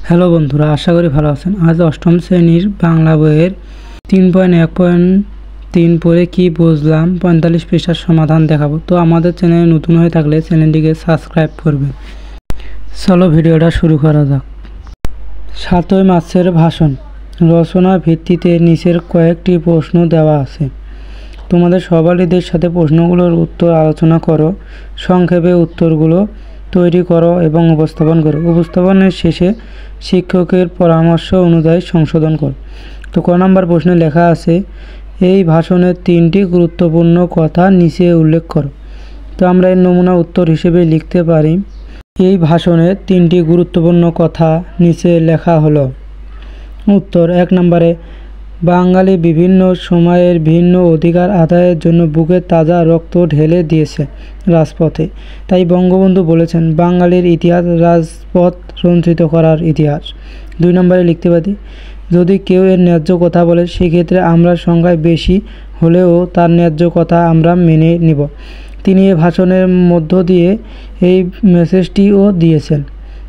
Hello বন্ধুরা, আশা করি ভালো আছেন। আজ অষ্টম শ্রেণীর বাংলা বইয়ের 3.1.3 পড়ে কি বুঝলাম 45 পৃষ্ঠার সমাধান দেখাবো। তো আমাদের চ্যানেলে নতুন হয়ে থাকলে চ্যানেলটিকে সাবস্ক্রাইব করবেন। চলো ভিডিওটা শুরু করা যাক। 7 মার্চের ভাষণ রচনা ভিত্তিতে নিচের কয়েকটি প্রশ্ন দেওয়া আছে। তোমাদের সহপাঠীদের সাথে প্রশ্নগুলোর উত্তর আলোচনা করো, সংক্ষেপে উত্তরগুলো তৈরি করো এবং উপস্থাপন করো। উপস্থাপনের শেষে শিক্ষকের পরামর্শ অনুযায়ী সংশোধন করো। তো ক নম্বর প্রশ্নে লেখা আছে, এই ভাষণের 3টি গুরুত্বপূর্ণ কথা নিচে উল্লেখ করো। তো আমরা এর নমুনা উত্তর হিসেবে লিখতে পারি, এই ভাষণের 3টি গুরুত্বপূর্ণ কথা নিচে লেখা হলো। উত্তর 1 নম্বরে, বাঙালি বিভিন্ন সময়ের ভিন্ন অধিকার আদায়ের জন্য বুকের তাজা রক্ত ঢেলে দিয়েছে রাজপথে। তাই বঙ্গবন্ধু বলেছেন, বাঙালির ইতিহাস রাজপথ রঞ্জিত করার ইতিহাস। 2 নম্বরে লিখতে পারি, যদি কেউ এর ন্যায্য কথা বলে সেক্ষেত্রে আমরা সংখ্যায় বেশি হলেও তার ন্যায্য কথা আমরা মেনে নিব। তিনি এই ভাষণের মধ্য দিয়ে এই মেসেজটিও দিয়েছেন।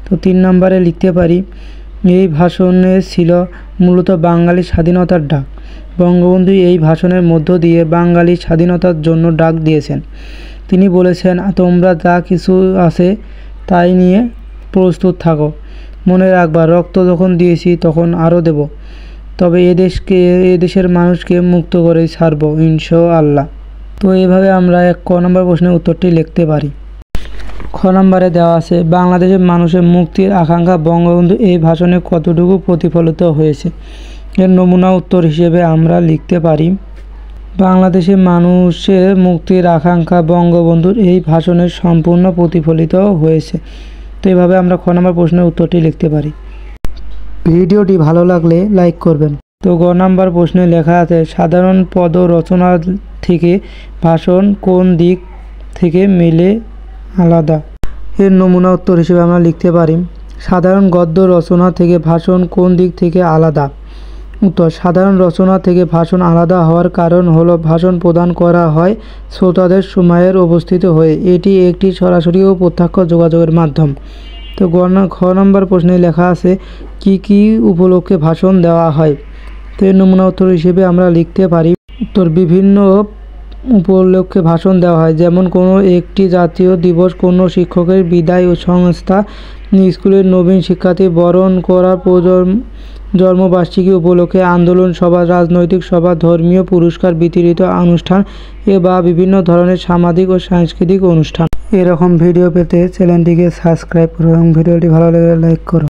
তো 3 নম্বরে লিখতে পারি, এই ভাষণে ছিল মূলত বাঙালি স্বাধীনতার ডাক। বঙ্গবন্ধু এই ভাষণের মধ্য দিয়ে বাঙালি স্বাধীনতার জন্য ডাক দিয়েছেন। তিনি বলেছেন, তোমরা যা কিছু আছে তাই নিয়ে প্রস্তুত থাকো। মনে রাখবা, রক্ত যখন দিয়েছি তখন আরও দেব, তবে এদেশের মানুষকে মুক্ত করেই ছাড়ব ইনশাআল্লাহ। তো এইভাবে আমরা ক নম্বর প্রশ্নের উত্তরটি লিখতে পারি। খ নম্বরে দেওয়া আছে, বাংলাদেশের মানুষের মুক্তির আকাঙ্ক্ষা বঙ্গবন্ধু এই ভাষণে কতটুকু প্রতিফলিত হয়েছে। এর নমুনা উত্তর হিসেবে আমরা লিখতে পারি, বাংলাদেশের মানুষের মুক্তির আকাঙ্ক্ষা বঙ্গবন্ধুর এই ভাষণে সম্পূর্ণ প্রতিফলিত হয়েছে। তো এইভাবে আমরা খ নম্বর প্রশ্নের উত্তরটি লিখতে পারি। ভিডিওটি ভালো লাগলে লাইক করবেন। তো গ নম্বর প্রশ্নে লেখা আছে, সাধারণ পদ রচনা থেকে ভাষণ কোন দিক থেকে মিলে আলাদা। এর নমুনা উত্তর হিসেবে আমরা লিখতে পারি, সাধারণ গদ্য রচনা থেকে ভাষণ কোন দিক থেকে আলাদা। উত্তর, সাধারণ রচনা থেকে ভাষণ আলাদা হওয়ার কারণ হলো ভাষণ প্রদান করা হয় শ্রোতাদের সময়ের উপস্থিত হয়ে। এটি একটি সরাসরি ও প্রত্যক্ষ যোগাযোগের মাধ্যম। তো খ নম্বর প্রশ্নে লেখা আছে, কি কি উপলক্ষে ভাষণ দেওয়া হয়। তো এর নমুনা উত্তর হিসেবে আমরা লিখতে পারি, উত্তর, বিভিন্ন উপলক্ষে ভাষণ দেওয়া হয়, যেমন কোনো একটি জাতীয় দিবস, কোনো শিক্ষকের বিদায় ও সংস্থা, স্কুলের নবীন শিক্ষার্থী বরণ করা, জন্মবার্ষিকী উপলক্ষে আন্দোলন সভা, রাজনৈতিক সভা, ধর্মীয় পুরস্কার বিতরিত অনুষ্ঠান বা বিভিন্ন ধরনের সামাজিক ও সাংস্কৃতিক অনুষ্ঠান। এরকম ভিডিও পেতে চ্যানেলটিকে সাবস্ক্রাইব করো এবং ভিডিওটি ভালো লাগলে লাইক করো।